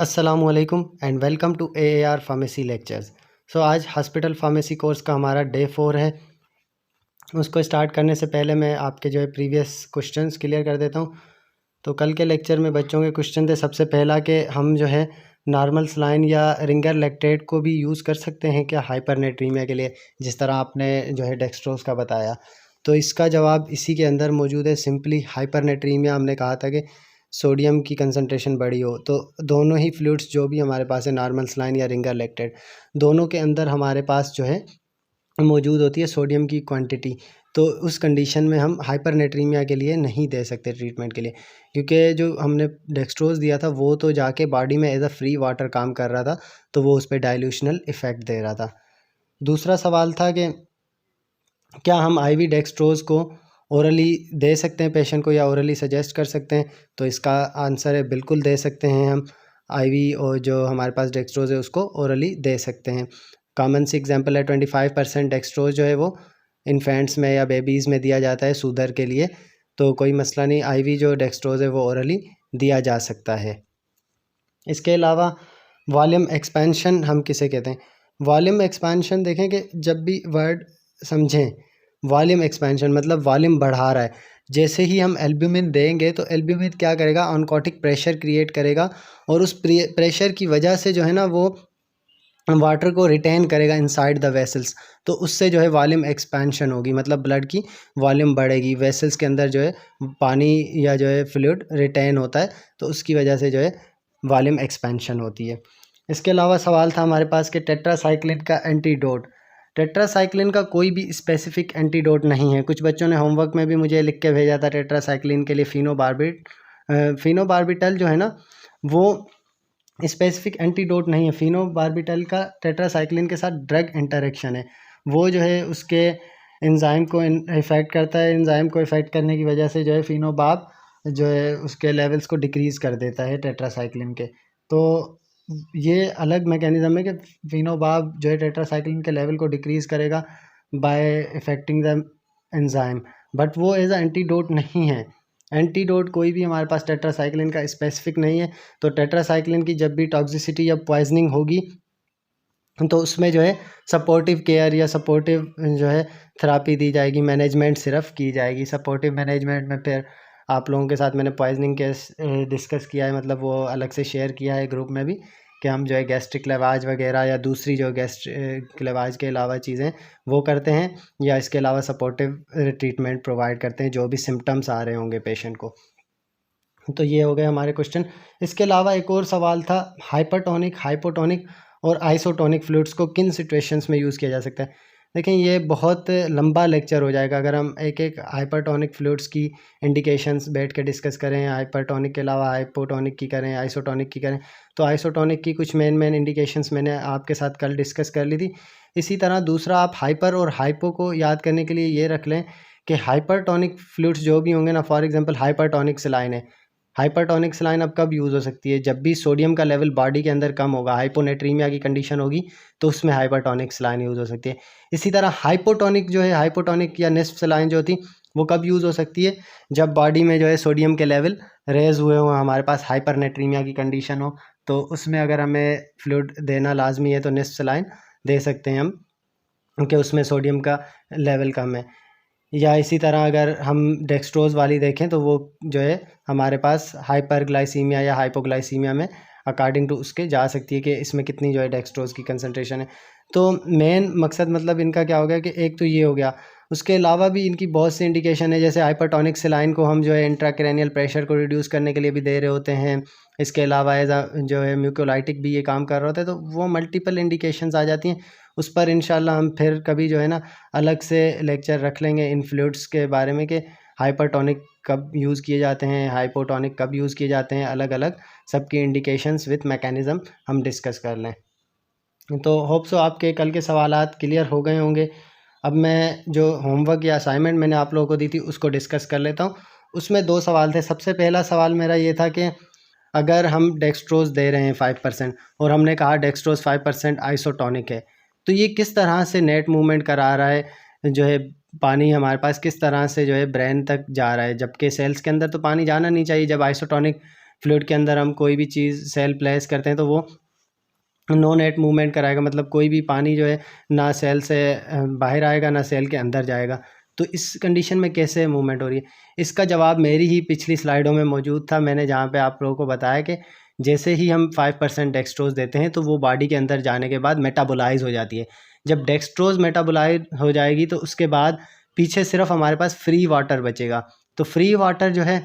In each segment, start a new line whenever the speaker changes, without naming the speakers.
अस्सलामुअलैकुम and welcome to AAR pharmacy lectures. आज hospital pharmacy course का हमारा डे 4 है। उसको स्टार्ट करने से पहले मैं आपके प्रीवियस क्वेश्चंस क्लियर कर देता हूँ। तो कल के लेक्चर में बच्चों के क्वेश्चन थे सबसे पहला कि हम नॉर्मल सलाइन या रिंगर लैक्टेट को भी यूज़ कर सकते हैं क्या हाइपरनेट्रीमिया के लिए, जिस तरह आपने डेक्सट्रोज का बताया। तो इसका जवाब इसी के अंदर मौजूद है। सिंपली हाइपरनेट्रीमिया हमने कहा था कि सोडियम की कंसंट्रेशन बड़ी हो, तो दोनों ही फ्लूइड्स जो भी हमारे पास है, नॉर्मल सलाइन या रिंगर लैक्टेट, दोनों के अंदर हमारे पास मौजूद होती है सोडियम की क्वांटिटी। तो उस कंडीशन में हम हाइपरनेट्रीमिया के लिए नहीं दे सकते ट्रीटमेंट के लिए, क्योंकि जो हमने डेक्सट्रोज दिया था वो तो जाके बॉडी में एज अ फ्री वाटर काम कर रहा था, तो वो उस पर डाइल्यूशनल इफ़ेक्ट दे रहा था। दूसरा सवाल था कि क्या हम IV डेक्सट्रोज को ओरली दे सकते हैं पेशेंट को या ओरली सजेस्ट कर सकते हैं। तो इसका आंसर है बिल्कुल दे सकते हैं हम IV, और जो हमारे पास डेक्सट्रोज है उसको ओरली दे सकते हैं। कॉमन सी एग्जांपल है 25% डेक्सट्रोज वो इन्फेंट्स में या बेबीज़ में दिया जाता है सूदर के लिए, तो कोई मसला नहीं, IV जो डेक्सट्रोज है वो ओरली दिया जा सकता है। इसके अलावा वॉल्यूम एक्सपेंशन हम किसे कहते हैं। वॉल्यूम एक्सपेंशन देखें कि जब भी वर्ड समझें, वॉल्यूम एक्सपेंशन मतलब वॉल्यूम बढ़ा रहा है। जैसे ही हम एल्ब्यूमिन देंगे तो एल्ब्यूमिन क्या करेगा, ऑनकोटिक प्रेशर क्रिएट करेगा, और उस प्रेशर की वजह से वो वाटर को रिटेन करेगा इनसाइड द वेसल्स। तो उससे वॉल्यूम एक्सपेंशन होगी, मतलब ब्लड की वॉल्यूम बढ़ेगी, वेसल्स के अंदर पानी या फ्लूइड रिटेन होता है, तो उसकी वजह से वॉल्यूम एक्सपेंशन होती है। इसके अलावा सवाल था हमारे पास कि टेट्रासाइक्लिन का एंटीडोट। टेट्रासाइक्लिन का कोई भी स्पेसिफिक एंटीडोट नहीं है। कुछ बच्चों ने होमवर्क में भी मुझे लिख के भेजा था टेट्रासाइक्लिन के लिए फिनोबार्बिटल वो स्पेसिफिक एंटीडोट नहीं है। फिनोबार्बिटल का टेट्रासाइक्लिन के साथ ड्रग इंटरेक्शन है, वो उसके एंजाइम को इफ़ेक्ट करता है। एंजाइम को इफ़ेक्ट करने की वजह से फिनोबाब उसके लेवल्स को डिक्रीज़ कर देता है टेट्रासाइक्लिन के। तो ये अलग मैकेनिज़्म है कि फिनोबाब टेट्रासाइक्लिन के लेवल को डिक्रीज़ करेगा बाय इफ़ेक्टिंग द एंजाइम, बट वो एज अ एंटीडोट नहीं है। एंटीडोट कोई भी हमारे पास टेट्रासाइक्लिन का स्पेसिफिक नहीं है। तो टेट्रासाइक्लिन की जब भी टॉक्सिसिटी या पॉइजनिंग होगी तो उसमें सपोर्टिव केयर या सपोर्टिव थेरापी दी जाएगी, मैनेजमेंट सिर्फ की जाएगी। सपोर्टिव मैनेजमेंट में फिर आप लोगों के साथ मैंने पॉइजनिंग केस डिस्कस किया है, मतलब वो अलग से शेयर किया है ग्रुप में भी, कि हम गैस्ट्रिक लेवाज वगैरह या दूसरी गैस्ट्रिक लेवाज के अलावा चीज़ें वो करते हैं, या इसके अलावा सपोर्टिव ट्रीटमेंट प्रोवाइड करते हैं जो भी सिम्टम्स आ रहे होंगे पेशेंट को। तो ये हो गए हमारे क्वेश्चन। इसके अलावा एक और सवाल था, हाइपरटोनिक, हाइपोटोनिक और आइसोटोनिक फ्लूइड्स को किन सिचुएशंस में यूज़ किया जा सकता है। देखें, ये बहुत लंबा लेक्चर हो जाएगा अगर हम एक एक हाइपरटोनिक फ्लूइड्स की इंडिकेशंस बैठ के डिस्कस करें। हाइपरटोनिक के अलावा हाइपोटोनिक की करें, आइसोटोनिक की करें। तो आइसोटोनिक की कुछ मेन इंडिकेशंस मैंने आपके साथ कल डिस्कस कर ली थी। इसी तरह दूसरा, आप हाइपर और हाइपो को याद करने के लिए ये रख लें कि हाइपरटोनिक फ्लूइड्स जो भी होंगे ना, फॉर एग्जांपल हाइपरटोनिक सलाइन है। हाइपरटोनिक सलाइन अब कब यूज़ हो सकती है, जब भी सोडियम का लेवल बॉडी के अंदर कम होगा, हाइपोनेट्रीमिया की कंडीशन होगी, तो उसमें हाइपरटोनिक सलाइन यूज़ हो सकती है। इसी तरह हाइपोटोनिक हाइपोटोनिक या निस्फ सलाइन जो होती वो कब यूज़ हो सकती है, जब बॉडी में सोडियम के लेवल रेज हुए हों, हमारे पास हाइपरनेट्रीमिया की कंडीशन हो, तो उसमें अगर हमें फ्लूइड देना लाजमी है तो निस्फ सलाइन दे सकते हैं हम, क्योंकि उसमें सोडियम का लेवल कम है। या इसी तरह अगर हम डेक्सट्रोज वाली देखें तो वो हमारे पास हाइपरग्लाइसीमिया या हाइपोग्लाइसीमिया में अकॉर्डिंग टू उसके जा सकती है कि इसमें कितनी डेक्सट्रोज की कंसंट्रेशन है। तो मेन मकसद मतलब इनका क्या हो गया कि एक तो ये हो गया, उसके अलावा भी इनकी बहुत सी इंडिकेशन है। जैसे हाइपरटोनिक सलाइन को हम इंट्राक्रैनियल प्रेशर को रिड्यूस करने के लिए भी दे रहे होते हैं। इसके अलावा एज म्यूकोलाइटिक भी ये काम कर रहा होता है। तो वो मल्टीपल इंडिकेशंस आ जाती हैं। उस पर इंशाल्लाह हम फिर कभी अलग से लेक्चर रख लेंगे इन फ्लूइड्स के बारे में, कि हाइपरटोनिक कब यूज़ किए जाते हैं, हाइपोटोनिक कब यूज़ किए जाते हैं, अलग अलग सबकी इंडिकेशंस विथ मैकेनिज़्म हम डिस्कस कर लें। तो होप सो आपके कल के सवालात क्लियर हो गए होंगे। अब मैं जो होमवर्क या असाइनमेंट मैंने आप लोगों को दी थी उसको डिस्कस कर लेता हूँ। उसमें 2 सवाल थे। सबसे पहला सवाल मेरा ये था कि अगर हम डेक्सट्रोज दे रहे हैं 5% और हमने कहा डेक्सट्रोज 5% आइसोटोनिक है, तो ये किस तरह से नेट मूवमेंट करा रहा है, पानी हमारे पास किस तरह से ब्रेन तक जा रहा है, जबकि सेल्स के अंदर तो पानी जाना नहीं चाहिए जब आइसोटोनिक फ्लूइड के अंदर हम कोई भी चीज़ सेल प्लेस करते हैं तो वो नो नेट मूवमेंट कराएगा, मतलब कोई भी पानी जो है ना सेल से बाहर आएगा ना सेल के अंदर जाएगा। तो इस कंडीशन में कैसे मूवमेंट हो रही है, इसका जवाब मेरी ही पिछली स्लाइडों में मौजूद था। मैंने जहाँ पे आप लोगों को बताया कि जैसे ही हम 5% डेक्सट्रोज देते हैं तो वो बॉडी के अंदर जाने के बाद मेटाबोलाइज हो जाती है। जब डेक्सट्रोज मेटाबोलाइज हो जाएगी तो उसके बाद पीछे सिर्फ हमारे पास फ्री वाटर बचेगा। तो फ्री वाटर जो है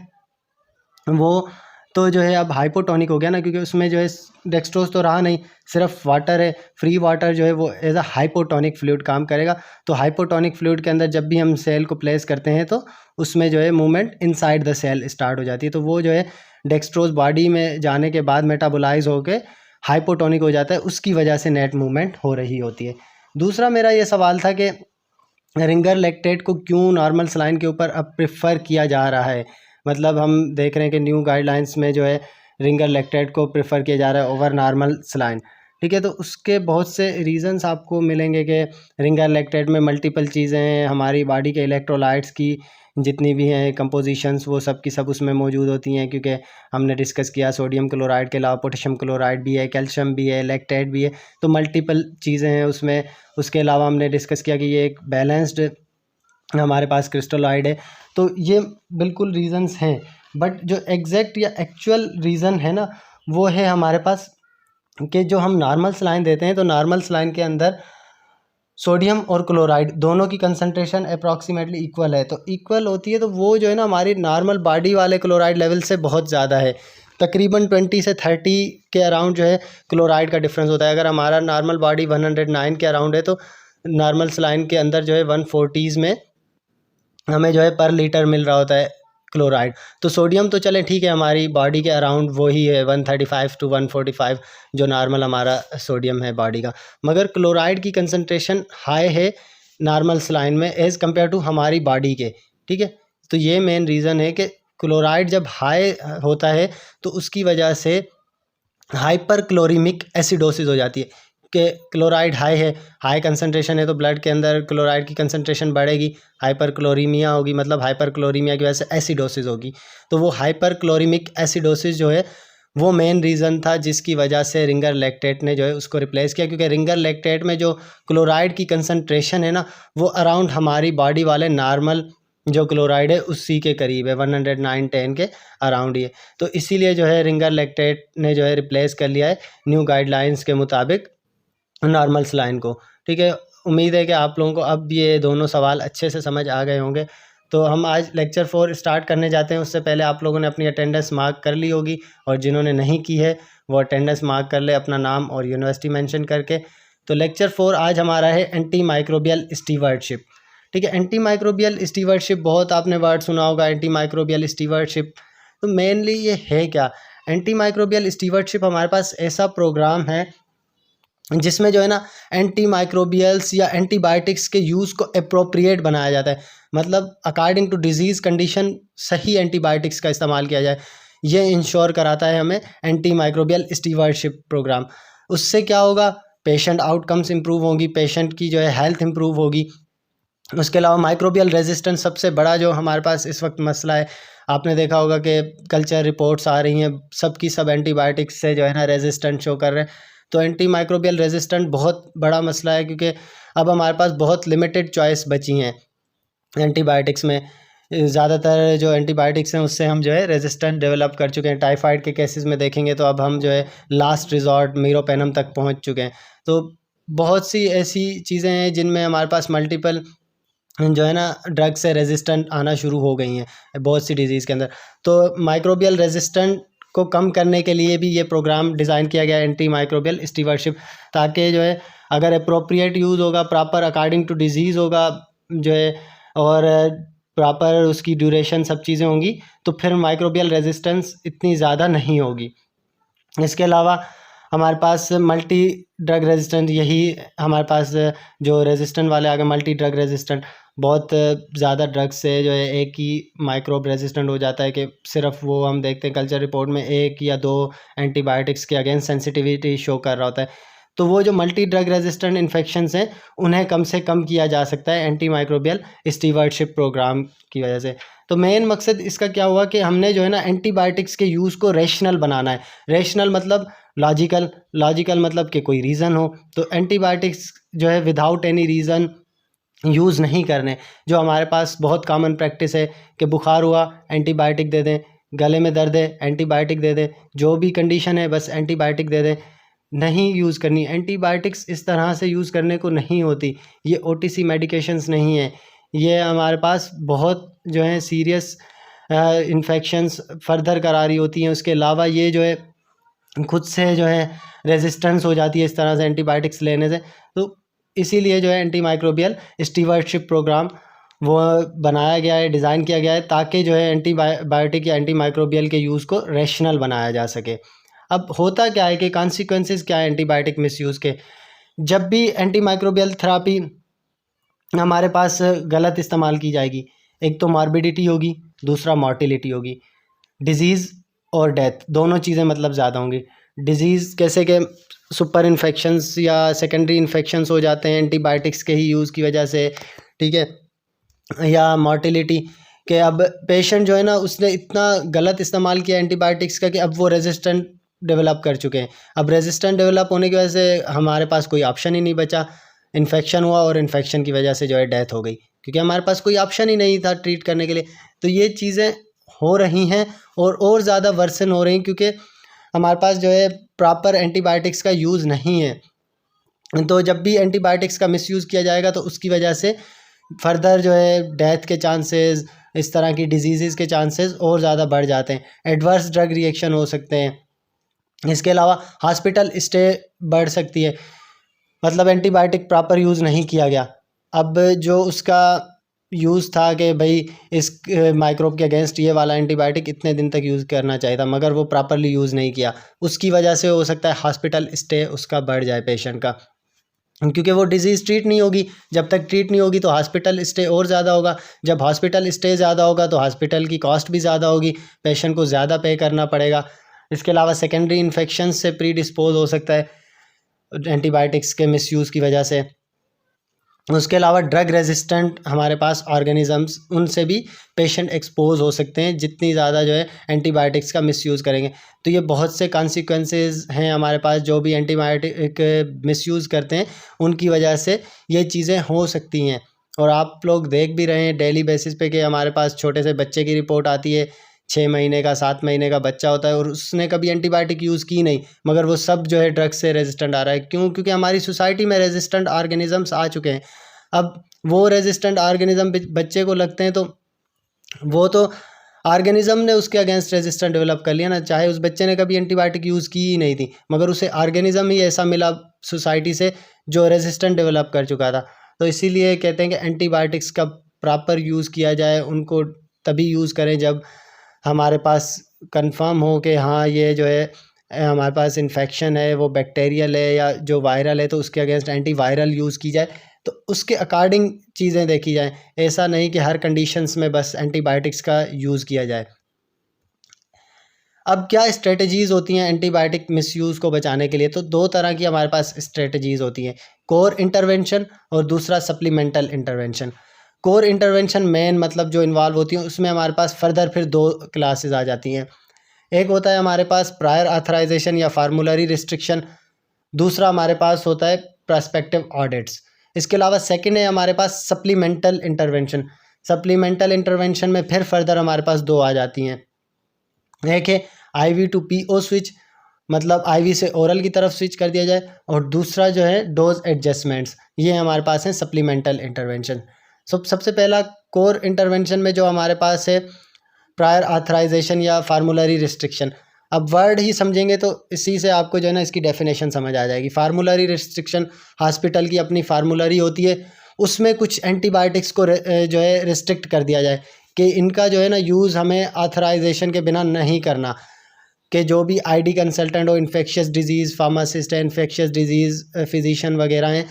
वो तो जो है अब हाइपोटोनिक हो गया ना, क्योंकि उसमें जो है डेक्सट्रोज तो रहा नहीं, सिर्फ वाटर है। फ्री वाटर जो है वो एज अ हाइपोटोनिक फ्लूइड काम करेगा। तो हाइपोटोनिक फ्लूइड के अंदर जब भी हम सेल को प्लेस करते हैं तो उसमें जो है movement inside the cell start हो जाती है। तो वो जो है डेक्सट्रोज बॉडी में जाने के बाद मेटाबोलाइज होकर हाइपोटोनिक हो जाता है, उसकी वजह से नेट मूवमेंट हो रही होती है। दूसरा मेरा ये सवाल था कि रिंगर लैक्टेट को क्यों नॉर्मल सलाइन के ऊपर अब प्रेफर किया जा रहा है। मतलब हम देख रहे हैं कि न्यू गाइडलाइंस में जो है रिंगर लैक्टेट को प्रेफर किया जा रहा है ओवर नॉर्मल सलाइन। ठीक है, तो उसके बहुत से रीजंस आपको मिलेंगे कि रिंगर लैक्टेट में मल्टीपल चीज़ें हैं, हमारी बॉडी के इलेक्ट्रोलाइट्स की जितनी भी हैं कंपोजिशंस वो सब की सब उसमें मौजूद होती हैं, क्योंकि हमने डिस्कस किया सोडियम क्लोराइड के अलावा पोटेशियम क्लोराइड भी है, कैल्शियम भी है, लैक्टेट भी है, तो मल्टीपल चीज़ें हैं उसमें। उसके अलावा हमने डिस्कस किया कि ये एक बैलेंस्ड हमारे पास क्रिस्टलॉइड है। तो ये बिल्कुल रीज़न्स हैं, बट जो एग्जैक्ट या एक्चुअल रीज़न है ना वो है हमारे पास कि जो हम नॉर्मल सलाइन देते हैं तो नॉर्मल सलाइन के अंदर सोडियम और क्लोराइड दोनों की कंसंट्रेशन अप्रॉक्सीमेटली इक्वल है। तो इक्वल होती है तो वो जो है ना हमारी नॉर्मल बॉडी वाले क्लोराइड लेवल से बहुत ज़्यादा है, तकरीबन 20 से 30 के अराउंड जो है क्लोराइड का डिफरेंस होता है। अगर हमारा नॉर्मल बॉडी 109 के अराउंड है तो नॉर्मल सलाइन के अंदर जो है 140s में हमें जो है पर लीटर मिल रहा होता है क्लोराइड। तो सोडियम तो चले ठीक है, हमारी बॉडी के अराउंड वही है 135 to 145 जो नॉर्मल हमारा सोडियम है बॉडी का, मगर क्लोराइड की कंसंट्रेशन हाई है नॉर्मल सलाइन में एज़ कम्पेयर टू हमारी बॉडी के। ठीक है, तो ये मेन रीज़न है कि क्लोराइड जब हाई होता है तो उसकी वजह से हाइपर क्लोरीमिक एसिडोसिस हो जाती है कि क्लोराइड हाई है, हाई कंसंट्रेशन है तो ब्लड के अंदर क्लोराइड की कंसंट्रेशन बढ़ेगी, हाइपर क्लोरीमिया होगी, मतलब हाइपर क्लोरीमिया की वजह से एसिडोसिस होगी। तो वो हाइपर क्लोरीमिक एसिडोसिस जो है वो मेन रीज़न था जिसकी वजह से रिंगर लैक्टेट ने जो है उसको रिप्लेस किया, क्योंकि रिंगर लैक्टेट में जो क्लोराइड की कंसंट्रेशन है ना वो अराउंड हमारी बॉडी वाले नॉर्मल जो क्लोराइड है उसी के करीब है, 109-10 के अराउंड ही है। तो इसीलिए जो है रिंगर लैक्टेट ने जो है रिप्लेस कर लिया है न्यू गाइडलाइंस के मुताबिक नॉर्मल सलाइन को। ठीक है, उम्मीद है कि आप लोगों को अब ये दोनों सवाल अच्छे से समझ आ गए होंगे। तो हम आज लेक्चर 4 स्टार्ट करने जाते हैं, उससे पहले आप लोगों ने अपनी अटेंडेंस मार्क कर ली होगी, और जिन्होंने नहीं की है वो अटेंडेंस मार्क कर ले अपना नाम और यूनिवर्सिटी मेंशन करके। तो लेक्चर 4 आज हमारा है एंटी माइक्रोबियल स्टीवर्डशिप। ठीक है, एंटी माइक्रोबियल स्टीवर्डशिप बहुत आपने वर्ड सुना होगा, एंटी माइक्रोबियल स्टीवर्डशिप। तो मेनली ये है क्या? एंटी माइक्रोबियल स्टीवर्डशिप हमारे पास ऐसा प्रोग्राम है जिसमें जो है ना एंटी माइक्रोबियल्स या एंटीबायोटिक्स के यूज़ को अप्रोप्रिएट बनाया जाता है, मतलब अकॉर्डिंग टू डिजीज़ कंडीशन सही एंटीबायोटिक्स का इस्तेमाल किया जाए। ये इंश्योर कराता है हमें एंटी माइक्रोबियल स्टीवर्डशिप प्रोग्राम। उससे क्या होगा? पेशेंट आउटकम्स इंप्रूव होंगी, पेशेंट की जो है हेल्थ इंप्रूव होगी। उसके अलावा माइक्रोबियल रेजिस्टेंस सबसे बड़ा जो हमारे पास इस वक्त मसला है, आपने देखा होगा कि कल्चर रिपोर्ट्स आ रही हैं सब की सब एंटीबायोटिक्स से जो है ना रेजिस्टेंट शो कर रहे हैं। तो एंटी माइक्रोबियल रेजिस्टेंट बहुत बड़ा मसला है, क्योंकि अब हमारे पास बहुत लिमिटेड चॉइस बची हैं एंटीबायोटिक्स में। ज़्यादातर जो एंटीबायोटिक्स हैं उससे हम जो है रेजिस्टेंट डेवलप कर चुके हैं। टाइफाइड के केसेस में देखेंगे तो अब हम जो है लास्ट रिजॉर्ट मीरोपेनम तक पहुंच चुके हैं। तो बहुत सी ऐसी चीज़ें हैं जिनमें हमारे पास मल्टीपल जो है ना ड्रग से रेजिस्टेंट आना शुरू हो गई हैं बहुत सी डिजीज़ के अंदर। तो माइक्रोबियल रेजिस्टेंट को कम करने के लिए भी ये प्रोग्राम डिज़ाइन किया गया है एंटी माइक्रोबियल स्टीवर्डशिप, ताकि जो है अगर अप्रोप्रिएट यूज़ होगा, प्रॉपर अकॉर्डिंग टू डिजीज़ होगा जो है, और प्रॉपर उसकी ड्यूरेशन सब चीज़ें होंगी, तो फिर माइक्रोबियल रेजिस्टेंस इतनी ज़्यादा नहीं होगी। इसके अलावा हमारे पास मल्टी ड्रग रेजिस्टेंट, यही हमारे पास जो रेजिस्टेंट वाले आ गए मल्टी ड्रग रेजिस्टेंट, बहुत ज़्यादा ड्रग्स से जो है एक ही माइक्रोब रेजिस्टेंट हो जाता है कि सिर्फ वो हम देखते हैं कल्चर रिपोर्ट में 1 या 2 एंटीबायोटिक्स के अगेंस्ट सेंसिटिविटी शो कर रहा होता है। तो वो जो मल्टी ड्रग रेजिस्टेंट इन्फेक्शंस हैं उन्हें कम से कम किया जा सकता है एंटी माइक्रोबियल स्टीवर्डशिप प्रोग्राम की वजह से। तो मेन मकसद इसका क्या हुआ कि हमने जो है ना एंटीबायोटिक्स के यूज़ को रैशनल बनाना है। रैशनल मतलब लॉजिकल, लॉजिकल मतलब कि कोई रीज़न हो। तो एंटीबायोटिक्स जो है विदाउट एनी रीज़न यूज़ नहीं करने। जो हमारे पास बहुत कॉमन प्रैक्टिस है कि बुखार हुआ एंटीबायोटिक दे दें, गले में दर्द है एंटीबायोटिक दे दें, जो भी कंडीशन है बस एंटीबायोटिक दे दें। नहीं यूज़ करनी। एंटीबायोटिक्स इस तरह से यूज़ करने को नहीं होती। ये ओटीसी मेडिकेशंस नहीं है। ये हमारे पास बहुत जो है सीरियस इन्फेक्शंस फर्दर करा रही होती हैं। उसके अलावा ये जो है खुद से जो है रेजिस्टेंस हो जाती है इस तरह से एंटीबायोटिक्स लेने से। तो इसीलिए जो है एंटी माइक्रोबियल स्टीवर्डशिप प्रोग्राम वो बनाया गया है, डिज़ाइन किया गया है ताकि जो है एंटीबायोटिक या एंटी माइक्रोबियल के यूज़ को रैशनल बनाया जा सके। अब होता क्या है कि कॉन्सिक्वेंसेस क्या है एंटीबायोटिक मिसयूज़ के। जब भी एंटी माइक्रोबियल थेरापी हमारे पास गलत इस्तेमाल की जाएगी, एक तो मॉर्बिडिटी होगी, दूसरा मॉर्टिलिटी होगी। डिजीज़ और डेथ दोनों चीज़ें मतलब ज़्यादा होंगी। डिजीज़ कैसे कि सुपर इन्फेक्शंस या सेकेंडरी इन्फेक्शंस हो जाते हैं एंटीबायोटिक्स के ही यूज़ की वजह से, ठीक है। या मॉर्टिलिटी कि अब पेशेंट जो है ना उसने इतना गलत इस्तेमाल किया एंटीबायोटिक्स का कि अब वो रेजिस्टेंट डेवलप कर चुके हैं। अब रेजिस्टेंट डेवलप होने की वजह से हमारे पास कोई ऑप्शन ही नहीं बचा, इन्फेक्शन हुआ और इन्फेक्शन की वजह से जो है डेथ हो गई, क्योंकि हमारे पास कोई ऑप्शन ही नहीं था ट्रीट करने के लिए। तो ये चीज़ें हो रही हैं और ज़्यादा वर्सन हो रही हैं क्योंकि हमारे पास जो है प्रॉपर एंटीबायोटिक्स का यूज़ नहीं है। तो जब भी एंटीबायोटिक्स का मिसयूज़ किया जाएगा तो उसकी वजह से फर्दर जो है डेथ के चांसेस, इस तरह की डिजीज़ के चांसेस और ज़्यादा बढ़ जाते हैं। एडवर्स ड्रग रिएक्शन हो सकते हैं। इसके अलावा हॉस्पिटल स्टे बढ़ सकती है, मतलब एंटीबायोटिक प्रॉपर यूज़ नहीं किया गया। अब जो उसका यूज़ था कि भाई इस माइक्रोब के अगेंस्ट ये वाला एंटीबायोटिक इतने दिन तक यूज़ करना चाहिए था, मगर वो प्रॉपरली यूज़ नहीं किया, उसकी वजह से हो सकता है हॉस्पिटल स्टे उसका बढ़ जाए पेशेंट का, क्योंकि वो डिज़ीज़ ट्रीट नहीं होगी। जब तक ट्रीट नहीं होगी तो हॉस्पिटल स्टे और ज़्यादा होगा। जब हॉस्पिटल स्टे ज़्यादा होगा तो हॉस्पिटल की कॉस्ट भी ज़्यादा होगी, पेशेंट को ज़्यादा पे करना पड़ेगा। इसके अलावा सेकेंडरी इन्फेक्शन से प्री डिस्पोज हो सकता है एंटीबायोटिक्स के मिसयूज़ की वजह से। उसके अलावा ड्रग रेजिस्टेंट हमारे पास ऑर्गेनिजम्स, उनसे भी पेशेंट एक्सपोज हो सकते हैं जितनी ज़्यादा जो है एंटीबायोटिक्स का मिसयूज़ करेंगे। तो ये बहुत से कॉन्सिक्वेंसेस हैं हमारे पास, जो भी एंटीबायोटिक मिसयूज़ करते हैं उनकी वजह से ये चीज़ें हो सकती हैं। और आप लोग देख भी रहे हैं डेली बेसिस पे कि हमारे पास छोटे से बच्चे की रिपोर्ट आती है, 6 महीने का 7 महीने का बच्चा होता है और उसने कभी एंटीबायोटिक यूज़ की नहीं, मगर वो सब जो है ड्रग्स से रेजिस्टेंट आ रहा है। क्यों? क्योंकि हमारी सोसाइटी में रेजिस्टेंट ऑर्गेनिजम्स आ चुके हैं। अब वो रेजिस्टेंट ऑर्गेनिज्म बच्चे को लगते हैं तो वो तो ऑर्गेनिज्म ने उसके अगेंस्ट रेजिस्टेंट डेवलप कर लिया ना, चाहे उस बच्चे ने कभी एंटीबायोटिक यूज़ की ही नहीं थी, मगर उसे ऑर्गेनिज्म ही ऐसा मिला सोसाइटी से जो रेजिस्टेंट डेवलप कर चुका था। तो इसीलिए कहते हैं कि एंटीबायोटिक्स का प्रॉपर यूज़ किया जाए, उनको तभी यूज़ करें जब हमारे पास कंफर्म हो कि हाँ ये जो है हमारे पास इन्फेक्शन है वो बैक्टीरियल है या जो वायरल है, तो उसके अगेंस्ट एंटीवायरल यूज़ की जाए, तो उसके अकॉर्डिंग चीज़ें देखी जाएँ। ऐसा नहीं कि हर कंडीशंस में बस एंटीबायोटिक्स का यूज़ किया जाए। अब क्या स्ट्रेटजीज़ होती हैं एंटीबायोटिक मिसयूज़ को बचाने के लिए? तो 2 तरह की हमारे पास स्ट्रेटजीज़ होती हैं, कोर इंटरवेंशन और दूसरा supplemental intervention. Core intervention main मतलब जो इन्वॉल्व होती हैं उसमें हमारे पास फर्दर फिर 2 क्लासेस आ जाती हैं। एक होता है हमारे पास प्रायर ऑथराइजेशन या फार्मूलरी रिस्ट्रिक्शन, दूसरा हमारे पास होता है प्रोस्पेक्टिव ऑडिट्स। इसके अलावा सेकंड है हमारे पास सप्लीमेंटल इंटरवेंशन। सप्लीमेंटल इंटरवेंशन में फिर फर्दर हमारे पास 2 आ जाती हैं। एक है आईवी टू पीओ स्विच, मतलब आईवी से ओरल की तरफ स्विच कर दिया जाए, और दूसरा जो है डोज एडजस्टमेंट्स। ये हमारे पास है सप्लीमेंटल इंटरवेंशन। सबसे पहला कोर इंटरवेंशन में जो हमारे पास है प्रायर ऑथराइजेशन या फार्मूलरी रिस्ट्रिक्शन। अब वर्ड ही समझेंगे तो इसी से आपको जो है ना इसकी डेफिनेशन समझ आ जाएगी। फार्मूलरी रिस्ट्रिक्शन, हॉस्पिटल की अपनी फार्मूलरी होती है, उसमें कुछ एंटीबायोटिक्स को जो है रिस्ट्रिक्ट कर दिया जाए कि इनका जो है ना यूज़ हमें ऑथराइजेशन के बिना नहीं करना, कि जो भी आईडी कंसल्टेंट हो, इन्फेक्शियस डिजीज़ फार्मासिस्ट है, इन्फेक्शियस डिजीज़ फिजिशियन वगैरह हैं,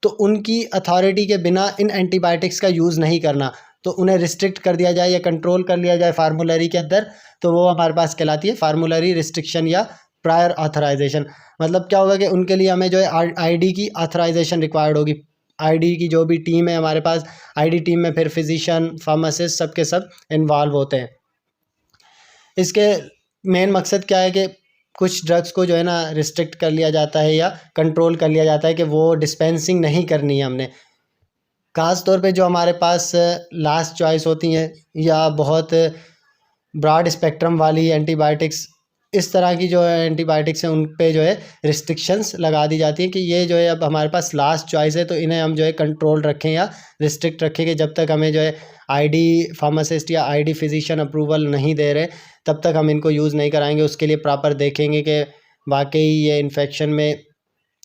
तो उनकी अथॉरिटी के बिना इन एंटीबायोटिक्स का यूज़ नहीं करना, तो उन्हें रिस्ट्रिक्ट कर दिया जाए या कंट्रोल कर लिया जाए फार्मूलरी के अंदर, तो वो हमारे पास कहलाती है फार्मूलरी रिस्ट्रिक्शन या प्रायर ऑथराइजेशन, मतलब क्या होगा कि उनके लिए हमें जो है आईडी की ऑथराइजेशन रिक्वायर्ड होगी। आईडी की जो भी टीम है हमारे पास, आईडी टीम में फिर फिजिशियन, फार्मासिस्ट सबके सब इन्वॉल्व होते हैं। इसके मेन मकसद क्या है कि कुछ ड्रग्स को जो है ना रिस्ट्रिक्ट कर लिया जाता है या कंट्रोल कर लिया जाता है कि वो डिस्पेंसिंग नहीं करनी है हमने। ख़ास तौर पे जो हमारे पास लास्ट चॉइस होती हैं या बहुत ब्रॉड स्पेक्ट्रम वाली एंटीबायोटिक्स, इस तरह की जो है एंटीबायोटिक्स हैं उन पे जो है रिस्ट्रिक्शंस लगा दी जाती हैं कि ये जो है अब हमारे पास लास्ट चॉइस है, तो इन्हें हम जो है कंट्रोल रखें या रिस्ट्रिक्ट रखें कि जब तक हमें जो है आईडी फार्मासिस्ट या आईडी फिजिशियन अप्रूवल नहीं दे रहे तब तक हम इनको यूज़ नहीं कराएंगे। उसके लिए प्रॉपर देखेंगे कि वाकई ये इन्फेक्शन में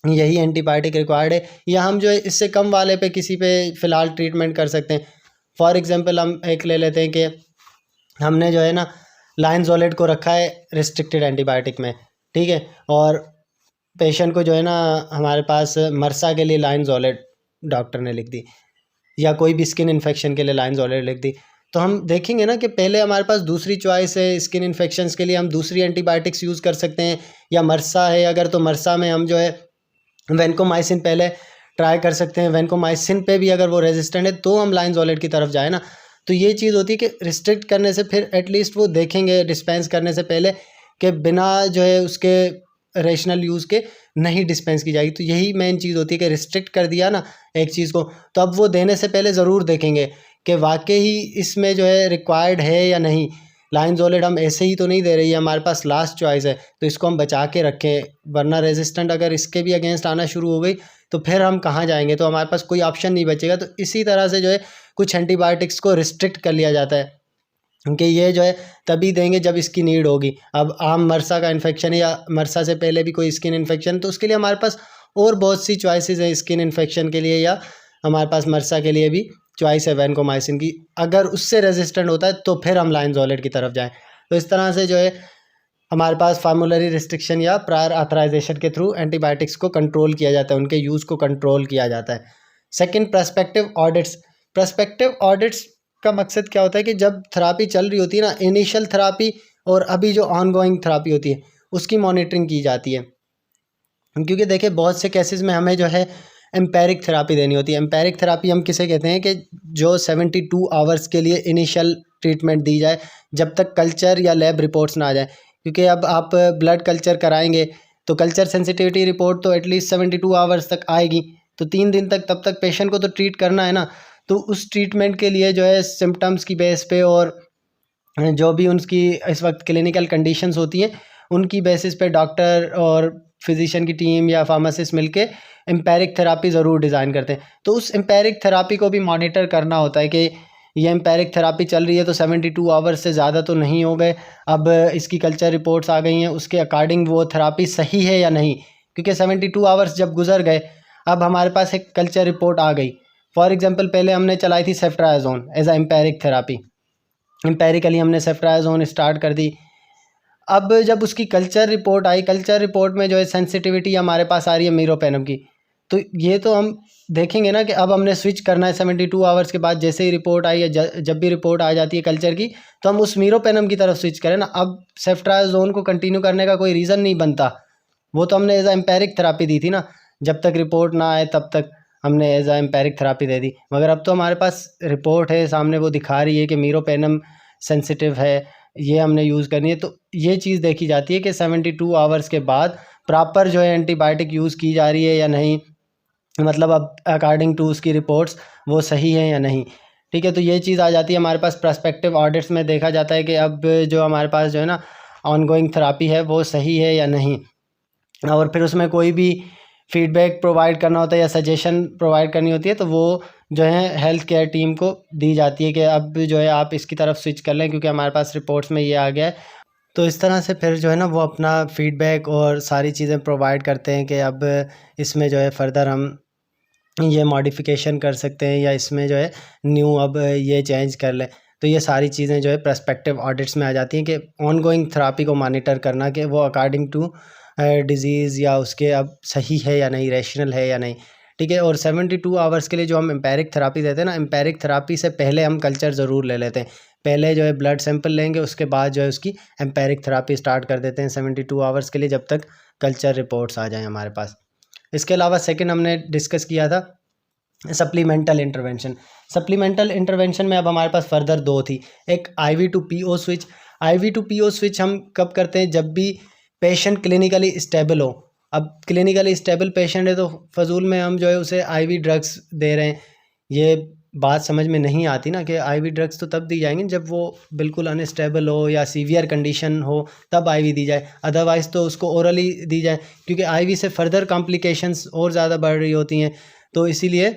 यही एंटीबायोटिक रिक्वायर्ड है या हम जो है इससे कम वाले पे किसी पे फ़िलहाल ट्रीटमेंट कर सकते हैं। फॉर एग्ज़ाम्पल हम एक ले लेते हैं कि हमने जो है ना लाइनज़ोलेट को रखा है रिस्ट्रिक्टेड एंटीबायोटिक में, ठीक है, और पेशेंट को जो है ना हमारे पास मरसा के लिए लाइनज़ोलेट डॉक्टर ने लिख दी या कोई भी स्किन इन्फेक्शन के लिए लाइनज़ोलेट लिख दी, तो हम देखेंगे ना कि पहले हमारे पास दूसरी चॉइस है स्किन इन्फेक्शंस के लिए, हम दूसरी एंटीबायोटिक्स यूज़ कर सकते हैं। या मरसा है अगर, तो मरसा में हम जो है वैनकोमाइसिन पहले ट्राई कर सकते हैं। वैनकोमाइसिन पे भी अगर वो रेजिस्टेंट है तो हम लाइनज़ोलेट की तरफ जाए ना। तो ये चीज़ होती है कि रिस्ट्रिक्ट करने से फिर एटलीस्ट वो देखेंगे डिस्पेंस करने से पहले कि बिना जो है उसके रेशनल यूज़ के नहीं डिस्पेंस की जाएगी। तो यही मेन चीज़ होती है कि रिस्ट्रिक्ट कर दिया ना एक चीज़ को, तो अब वो देने से पहले ज़रूर देखेंगे कि वाकई इसमें जो है रिक्वायर्ड है या नहीं। लाइनज़ोलेट हम ऐसे ही तो नहीं दे रही है, हमारे पास लास्ट चॉइस है, तो इसको हम बचा के रखें, वरना रेजिस्टेंट अगर इसके भी अगेंस्ट आना शुरू हो गई तो फिर हम कहाँ जाएंगे, तो हमारे पास कोई ऑप्शन नहीं बचेगा। तो इसी तरह से जो है कुछ एंटीबायोटिक्स को रिस्ट्रिक्ट कर लिया जाता है क्योंकि ये जो है तभी देंगे जब इसकी नीड होगी। अब आम मरसा का इन्फेक्शन है या मरसा से पहले भी कोई स्किन इन्फेक्शन, तो उसके लिए हमारे पास और बहुत सी चॉइसेस हैं स्किन इन्फेक्शन के लिए, या हमारे पास मरसा के लिए भी चॉइस है वैनकोमाइसिन की। अगर उससे रेजिस्टेंट होता है तो फिर हम लाइनज़ोलेट की तरफ जाएँ। तो इस तरह से जो है हमारे पास फार्मूलरी रिस्ट्रिक्शन या प्रायर ऑथराइजेशन के थ्रू एंटीबायोटिक्स को कंट्रोल किया जाता है, उनके यूज़ को कंट्रोल किया जाता है। Second, prospective audits. Prospective audits का मकसद क्या होता है कि जब थेरापी चल रही होती है ना, इनिशियल थेरापी और अभी जो ऑनगोइंग थेरापी होती है उसकी मॉनिटरिंग की जाती है। क्योंकि देखिए बहुत से केसेस में हमें जो है एम्पेरिक थेरापी देनी होती है। एम्पेरिक थेरापी हम किसे कहते हैं कि जो 72 आवर्स के लिए इनिशियल ट्रीटमेंट दी जाए जब तक कल्चर या लैब रिपोर्ट्स ना आ जाए। क्योंकि अब आप ब्लड कल्चर कराएंगे तो कल्चर सेंसिटिविटी रिपोर्ट तो एटलीस्ट 72 आवर्स तक आएगी, तो 3 दिन तक तब तक पेशेंट को तो ट्रीट करना है ना। तो उस ट्रीटमेंट के लिए जो है सिम्टम्स की बेस पे और जो भी उनकी इस वक्त क्लिनिकल कंडीशंस होती हैं उनकी बेसिस पे डॉक्टर और फिजिशियन की टीम या फार्मासिस्ट मिलके एम्पेरिक थेरापी ज़रूर डिज़ाइन करते हैं। तो उस एम्पेरिक थेरापी को भी मॉनिटर करना होता है कि ये एम्पेरिक थेरापी चल रही है तो 72 आवर्स से ज़्यादा तो नहीं हो गए, अब इसकी कल्चर रिपोर्ट्स आ गई हैं, उसके अकॉर्डिंग वो थेरापी सही है या नहीं। क्योंकि 72 आवर्स जब गुजर गए, अब हमारे पास एक कल्चर रिपोर्ट आ गई। फॉर एग्जांपल पहले हमने चलाई थी ceftriaxone as a empiric therapy, empirically हमने सेफ्ट्रायाजोन स्टार्ट कर दी। अब जब उसकी कल्चर रिपोर्ट आई, कल्चर रिपोर्ट में जो है सेंसिटिविटी हमारे पास आ रही है मीरोपेनम की, तो ये तो हम देखेंगे ना कि अब हमने स्विच करना है 72 आवर्स के बाद। जैसे ही रिपोर्ट आई है, जब भी रिपोर्ट आ जाती है कल्चर की, तो हम उस मीरोपेनम की तरफ स्विच करें ना। अब सेफ्ट्रायाजोन को कंटिन्यू करने का कोई रीज़न नहीं बनता, वो तो हमने एज आ एम्पेरिक थेरापी दी थी ना, जब तक रिपोर्ट ना आए तब तक हमने एज आ एम्पेरिक थेरापी दे दी। मगर अब तो हमारे पास रिपोर्ट है सामने, वो दिखा रही है कि मीरोपेनम सेंसिटिव है, ये हमने यूज़ करनी है। तो ये चीज़ देखी जाती है कि 72 आवर्स के बाद प्रॉपर जो है एंटीबायोटिक यूज़ की जा रही है या नहीं, मतलब अब अकॉर्डिंग टू उसकी रिपोर्ट्स वो सही है या नहीं, ठीक है। तो ये चीज़ आ जाती है हमारे पास प्रस्पेक्टिव ऑडिट्स में। देखा जाता है कि अब जो हमारे पास जो है ना ऑनगोइंग थेरापी है वो सही है या नहीं, और फिर उसमें कोई भी फीडबैक प्रोवाइड करना होता है या सजेशन प्रोवाइड करनी होती है, तो वो जो है हेल्थ केयर टीम को दी जाती है कि अब जो है आप इसकी तरफ स्विच कर लें क्योंकि हमारे पास रिपोर्ट्स में ये आ गया है। तो इस तरह से फिर जो है ना वो अपना फीडबैक और सारी चीज़ें प्रोवाइड करते हैं कि अब इसमें जो है फर्दर हम ये मॉडिफिकेशन कर सकते हैं या इसमें जो है न्यू अब ये चेंज कर लें। तो ये सारी चीज़ें जो है प्रस्पेक्टिव ऑडिट्स में आ जाती हैं कि ऑनगोइंग थेरापी को मॉनिटर करना कि वो अकॉर्डिंग टू डिज़ीज़ या उसके अब सही है या नहीं, रेशनल है या नहीं, ठीक है। और 72 आवर्स के लिए जो हम एम्पेरिक थेरापी देते हैं ना, एम्पेरिक थेरापी से पहले हम कल्चर ज़रूर ले लेते हैं। पहले जो है ब्लड सैंपल लेंगे, उसके बाद जो है उसकी एम्पेरिक थेरापी स्टार्ट कर देते हैं 72 आवर्स के लिए, जब तक कल्चर रिपोर्ट्स आ जाएँ हमारे पास। इसके अलावा सेकंड हमने डिस्कस किया था सप्लीमेंटल इंटरवेंशन। सप्लीमेंटल इंटरवेंशन में अब हमारे पास फर्दर दो थी। एक IV to PO switch. IV to PO switch हम कब करते हैं, जब भी पेशेंट क्लिनिकली स्टेबल हो। अब क्लिनिकली स्टेबल पेशेंट है तो फजूल में हम जो है उसे IV ड्रग्स दे रहे हैं, ये बात समझ में नहीं आती ना कि IV ड्रग्स तो तब दी जाएंगी जब वो बिल्कुल अनस्टेबल हो या सीवियर कंडीशन हो, तब IV दी जाए। अदरवाइज़ तो उसको ओरली दी जाए, क्योंकि IV से फर्दर कॉम्प्लिकेशंस और ज़्यादा बढ़ रही होती हैं। तो इसीलिए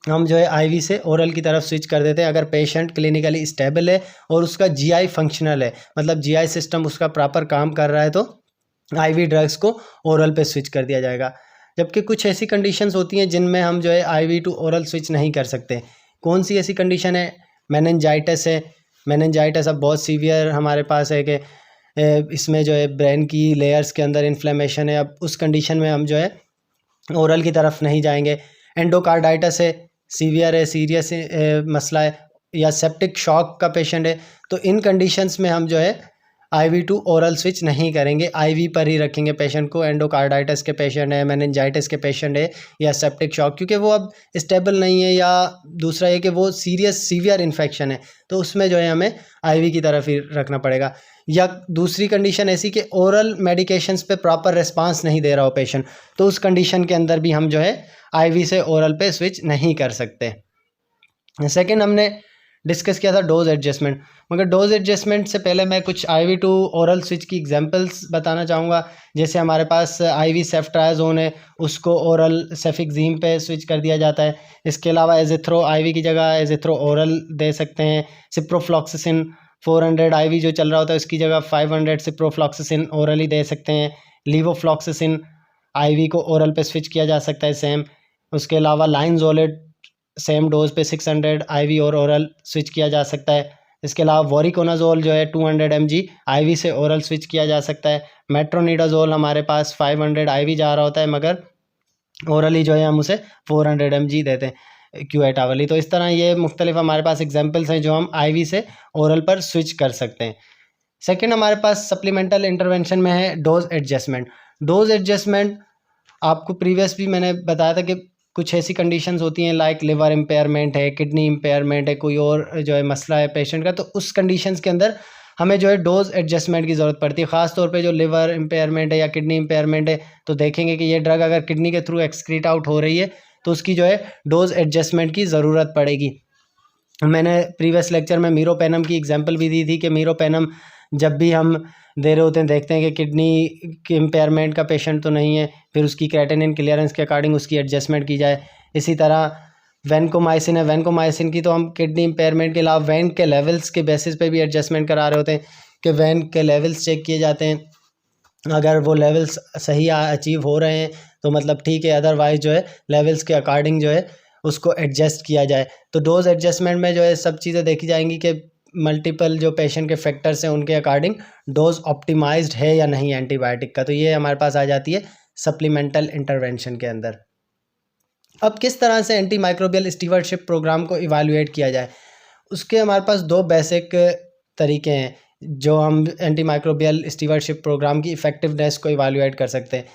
हम जो है IV से ओरल की तरफ स्विच कर देते हैं अगर पेशेंट क्लिनिकली स्टेबल है और उसका GI फंक्शनल है, मतलब GI सिस्टम उसका प्रॉपर काम कर रहा है, तो IV ड्रग्स को ओरल पे स्विच कर दिया जाएगा। जबकि कुछ ऐसी कंडीशंस होती हैं जिनमें हम जो है IV टू ओरल स्विच नहीं कर सकते। कौन सी ऐसी कंडीशन है? मेनिनजाइटिस है। मेनिनजाइटिस अब बहुत सीवियर हमारे पास है कि इसमें जो है ब्रेन की लेयर्स के अंदर इन्फ्लेमेशन है। अब उस कंडीशन में हम जो है ओरल की तरफ नहीं जाएंगे। एंडोकार्डाइटिस है, सीवियर है, सीरियस मसला है, या सेप्टिक शॉक का पेशेंट है, तो इन कंडीशंस में हम जो है IV टू ओरल स्विच नहीं करेंगे, IV पर ही रखेंगे पेशेंट को। एंडोकार्डाइटिस के पेशेंट है, मेनिनजाइटिस के पेशेंट है, या सेप्टिक शॉक, क्योंकि वो अब स्टेबल नहीं है, या दूसरा ये कि वो सीवियर इन्फेक्शन है, तो उसमें जो है हमें IV की तरफ ही रखना पड़ेगा। या दूसरी कंडीशन ऐसी कि ओरल मेडिकेशंस पे प्रॉपर रिस्पांस नहीं दे रहा हो पेशेंट, तो उस कंडीशन के अंदर भी हम जो है IV से ओरल पे स्विच नहीं कर सकते। सेकंड हमने डिस्कस किया था डोज एडजस्टमेंट, मगर डोज एडजस्टमेंट से पहले मैं कुछ IV टू ओरल स्विच की एग्जांपल्स बताना चाहूँगा। जैसे हमारे पास IV सेफ्ट्राजोन है, उसको ओरल सेफिक्जीम पे स्विच कर दिया जाता है। इसके अलावा एजिथ्रो IV की जगह एजिथ्रो ओरल दे सकते हैं। सिप्रोफ्लॉक्सिसिन 400 IV जो चल रहा होता है उसकी जगह 500 सिप्रोफ्लॉक्सिसिन ओरल ही दे सकते हैं। लीवोफ्लॉक्सिसिन IV को ओरल पे स्विच किया जा सकता है सेम। उसके अलावा लाइनज़ोलेट सेम डोज पे 600 IV और ओरल स्विच किया जा सकता है। इसके अलावा वोरिकोनाजोल जो है 200 mg IV से ओरल स्विच किया जा सकता है। मेट्रोनिडाजोल हमारे पास 500 IV जा रहा होता है, मगर ओरली जो है हम उसे 400 mg देते हैं Q8 आवरली। तो इस तरह ये मुख्तलिफ हमारे पास एग्जाम्पल्स हैं जो हम IV से ओरल पर स्विच कर सकते हैं। सेकेंड हमारे पास सप्लीमेंटल इंटरवेंशन में है डोज एडजस्टमेंट। डोज एडजस्टमेंट आपको प्रीवियस भी मैंने बताया था कि कुछ ऐसी कंडीशंस होती हैं लाइक लिवर इम्पेयरमेंट है, किडनी इम्पेयरमेंट है, कोई और जो है मसला है पेशेंट का, तो उस कंडीशंस के अंदर हमें जो है डोज एडजस्टमेंट की ज़रूरत पड़ती है। ख़ास तौर पे जो लिवर इम्पेयरमेंट है या किडनी इम्पेयरमेंट है, तो देखेंगे कि ये ड्रग अगर किडनी के थ्रू एक्सक्रीट आउट हो रही है तो उसकी जो है डोज एडजस्टमेंट की ज़रूरत पड़ेगी। मैंने प्रीवियस लेक्चर में मीरोपेनम की एग्जांपल भी दी थी कि मीरोपेनम जब भी हम दे रहे होते हैं देखते हैं कि किडनी के इम्पेयरमेंट का पेशेंट तो नहीं है, फिर उसकी क्रेटिनिन क्लियरेंस के अकॉर्डिंग उसकी एडजस्टमेंट की जाए। इसी तरह वैनकोमाइसिन है, वैनकोमाइसिन की तो हम किडनी इम्पेयरमेंट के अलावा वैन के लेवल्स के बेसिस पे भी एडजस्टमेंट करा रहे होते हैं कि वैन के लेवल्स चेक किए जाते हैं। अगर वो लेवल्स सही अचीव हो रहे हैं तो मतलब ठीक है, अदरवाइज जो है लेवल्स के अकॉर्डिंग जो है उसको एडजस्ट किया जाए। तो डोज एडजस्टमेंट में जो है सब चीज़ें देखी जाएंगी कि मल्टीपल जो पेशेंट के फैक्टर्स हैं उनके अकॉर्डिंग डोज ऑप्टिमाइज्ड है या नहीं एंटीबायोटिक का, तो ये हमारे पास आ जाती है सप्लीमेंटल इंटरवेंशन के अंदर। अब किस तरह से एंटी माइक्रोबियल स्टीवर्डशिप प्रोग्राम को इवालुएट किया जाए, उसके हमारे पास दो बेसिक तरीके हैं जो हम एंटी माइक्रोबियल स्टीवर्डशिप प्रोग्राम की इफ़ेक्टिवनेस को इवालुएट कर सकते हैं।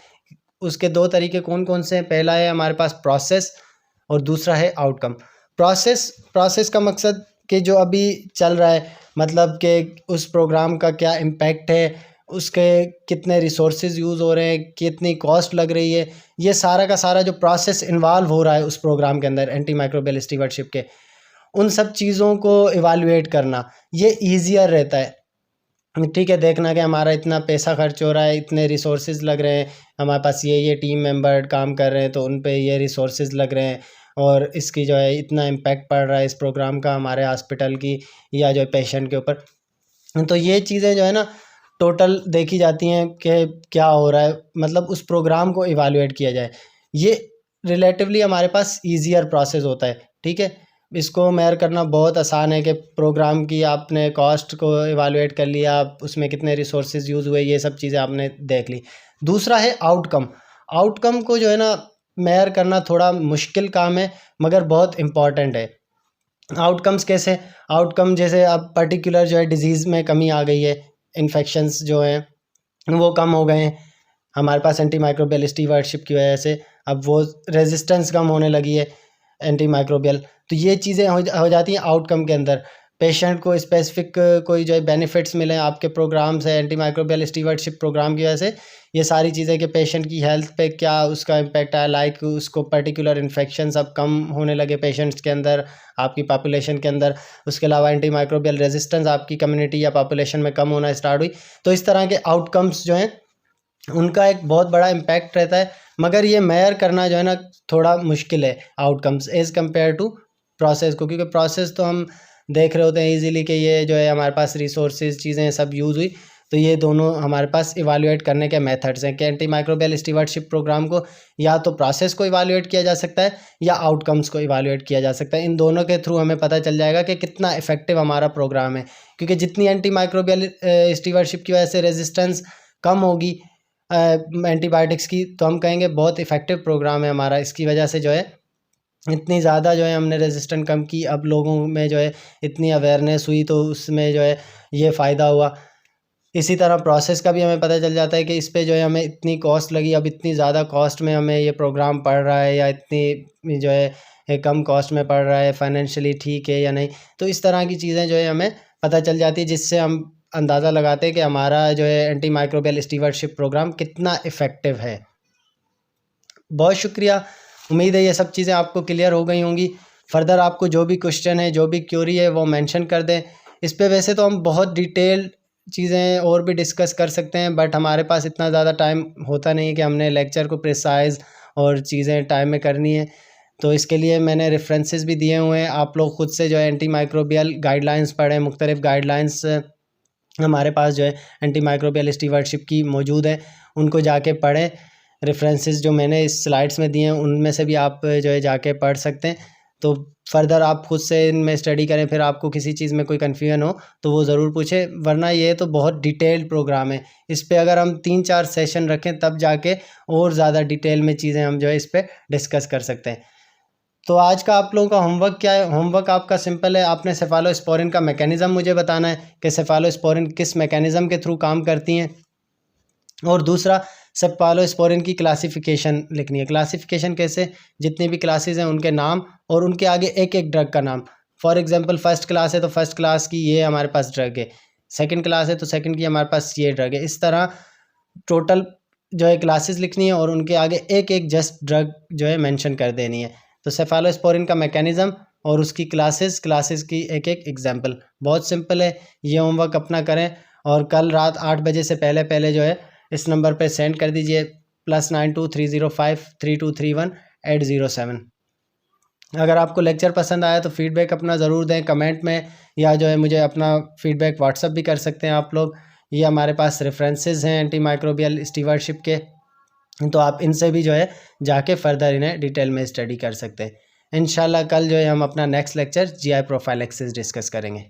उसके दो तरीके कौन कौन से हैं? पहला है हमारे पास प्रोसेस और दूसरा है आउटकम। प्रोसेस का मकसद कि जो अभी चल रहा है, मतलब कि उस प्रोग्राम का क्या इम्पैक्ट है, उसके कितने रिसोर्सेज यूज़ हो रहे हैं, कितनी कॉस्ट लग रही है, ये सारा का सारा जो प्रोसेस इन्वॉल्व हो रहा है उस प्रोग्राम के अंदर एंटी माइक्रोबियल स्टीवर्डशिप के, उन सब चीज़ों को इवालुएट करना ये ईजियर रहता है। ठीक है, देखना कि हमारा इतना पैसा खर्च हो रहा है, इतने रिसोर्सेज लग रहे हैं, हमारे पास ये टीम मेंबर काम कर रहे हैं तो उन पे ये रिसोर्सेज लग रहे हैं, और इसकी जो है इतना इम्पैक्ट पड़ रहा है इस प्रोग्राम का हमारे हॉस्पिटल की या जो पेशेंट के ऊपर। तो ये चीज़ें जो है ना टोटल देखी जाती हैं कि क्या हो रहा है, मतलब उस प्रोग्राम को इवालुएट किया जाए। ये रिलेटिवली हमारे पास ईजियर प्रोसेस होता है। ठीक है, इसको मेयर करना बहुत आसान है कि प्रोग्राम की आपने कॉस्ट को इवालुएट कर लिया, आप उसमें कितने रिसोर्सेज यूज़ हुए, ये सब चीज़ें आपने देख ली। दूसरा है आउटकम। आउटकम को जो है ना मेयर करना थोड़ा मुश्किल काम है मगर बहुत इम्पॉर्टेंट है। आउटकम्स कैसे, आउटकम जैसे अब पर्टिकुलर जो है डिजीज़ में कमी आ गई है, इन्फेक्शंस जो हैं वो कम हो गए हैं हमारे पास एंटी माइक्रोबियल स्टीवर्डशिप की वजह से, अब वो रेजिस्टेंस कम होने लगी है एंटी माइक्रोबियल। तो ये चीज़ें हो जाती हैं आउटकम के अंदर। पेशेंट को स्पेसिफिक कोई जो है बेनिफिट्स मिले आपके प्रोग्राम से, एंटी माइक्रोबियल स्टीवर्डशिप प्रोग्राम की वजह से, ये सारी चीज़ें कि पेशेंट की हेल्थ पे क्या उसका इम्पैक्ट आया, लाइक उसको पर्टिकुलर इन्फेक्शंस अब कम होने लगे पेशेंट्स के अंदर, आपकी पॉपुलेशन के अंदर। उसके अलावा एंटी माइक्रोबियल रेजिस्टेंस आपकी कम्युनिटी या पॉपुलेशन में कम होना स्टार्ट हुई। तो इस तरह के आउटकम्स जो हैं उनका एक बहुत बड़ा इम्पैक्ट रहता है, मगर ये मेयर करना जो है ना थोड़ा मुश्किल है outcomes as compare to process को, क्योंकि प्रोसेस तो हम देख रहे होते हैं इजीली कि ये जो है हमारे पास रिसोर्सेज चीज़ें सब यूज़ हुई। तो ये दोनों हमारे पास इवालुएट करने के मेथड्स हैं कि एंटी माइक्रोबियल स्टीवर्डशिप प्रोग्राम को या तो प्रोसेस को इवालुएट किया जा सकता है या आउटकम्स को इवालुएट किया जा सकता है। इन दोनों के थ्रू हमें पता चल जाएगा कि कितना इफेक्टिव हमारा प्रोग्राम है, क्योंकि जितनी एंटी माइक्रोबियल स्टीवर्डशिप की वजह से रेजिस्टेंस कम होगी एंटीबायोटिक्स की, तो हम कहेंगे बहुत इफ़ेक्टिव प्रोग्राम है हमारा। इसकी वजह से जो है इतनी ज़्यादा जो है हमने रेजिस्टेंस कम की, अब लोगों में जो है इतनी अवेयरनेस हुई, तो उसमें जो है ये फ़ायदा हुआ। इसी तरह प्रोसेस का भी हमें पता चल जाता है कि इस पे जो है हमें इतनी कॉस्ट लगी, अब इतनी ज़्यादा कॉस्ट में हमें ये प्रोग्राम पड़ रहा है या इतनी जो है कम कॉस्ट में पड़ रहा है, फाइनेंशियली ठीक है या नहीं। तो इस तरह की चीज़ें जो है हमें पता चल जाती है, जिससे हम अंदाज़ा लगाते हैं कि हमारा जो है एंटी माइक्रोबियल स्टीवर्डशिप प्रोग्राम कितना इफ़ेक्टिव है। बहुत शुक्रिया, उम्मीद है ये सब चीज़ें आपको क्लियर हो गई होंगी। फर्दर आपको जो भी क्वेश्चन है, जो भी क्यूरी है, वो मेंशन कर दें। इस पे वैसे तो हम बहुत डिटेल चीज़ें और भी डिस्कस कर सकते हैं, बट हमारे पास इतना ज़्यादा टाइम होता नहीं है कि हमने लेक्चर को प्रिसाइज़ और चीज़ें टाइम में करनी है। तो इसके लिए मैंने रेफरेंसेस भी दिए हुए हैं, आप लोग खुद से जो है एंटी माइक्रोबियल गाइडलाइंस पढ़ें। मुख्तलिफ़ गाइडलाइंस हमारे पास जो है एंटी माइक्रोबियल स्टीवर्डशिप की मौजूद है, उनको जाके पढ़ें। रेफरेंसेस जो मैंने इस स्लाइड्स में दिए हैं उनमें से भी आप जो है जाके पढ़ सकते हैं। तो फर्दर आप खुद से इनमें स्टडी करें, फिर आपको किसी चीज़ में कोई कन्फ्यूजन हो तो वो ज़रूर पूछें, वरना ये तो बहुत डिटेल्ड प्रोग्राम है। इस पे अगर हम 3-4 सेशन रखें तब जाके और ज़्यादा डिटेल में चीज़ें हम जो है इस पर डिस्कस कर सकते हैं। तो आज का आप लोगों का होमवर्क क्या है? होमवर्क आपका सिंपल है, आपने सेफालोस्पोरिन का मैकेनिज़्म मुझे बताना है कि सेफालोस्पोरिन किस मैकेनिज़्म के थ्रू काम करती हैं, और दूसरा सेफालोस्पोरिन की क्लासिफिकेशन लिखनी है। क्लासिफिकेशन कैसे? जितनी भी क्लासेस हैं उनके नाम और उनके आगे एक एक ड्रग का नाम। फॉर एग्जांपल फर्स्ट क्लास है तो फर्स्ट क्लास की ये हमारे पास ड्रग है, सेकंड क्लास है तो सेकंड की हमारे पास ये ड्रग है। इस तरह टोटल जो है क्लासेस लिखनी है और उनके आगे एक एक जस्ट ड्रग जो है मेंशन कर देनी है। तो सेफालोस्पोरिन का मैकेनिज़्म और उसकी क्लासेस की एक एक एग्जांपल, बहुत सिंपल है। ये होमवर्क अपना करें और कल रात 8 बजे से पहले पहले जो है इस नंबर पे सेंड कर दीजिए, +923053231807। अगर आपको लेक्चर पसंद आया तो फीडबैक अपना ज़रूर दें कमेंट में, या जो है मुझे अपना फीडबैक व्हाट्सअप भी कर सकते हैं आप लोग। ये हमारे पास रेफरेंसेस हैं एंटी माइक्रोबियल स्टीवर्डशिप के, तो आप इनसे भी जो है जाके फर्दर इन्हें डिटेल में स्टडी कर सकते हैं। इंशाल्लाह कल जो है हम अपना next lecture GI prophylaxis discuss करेंगे।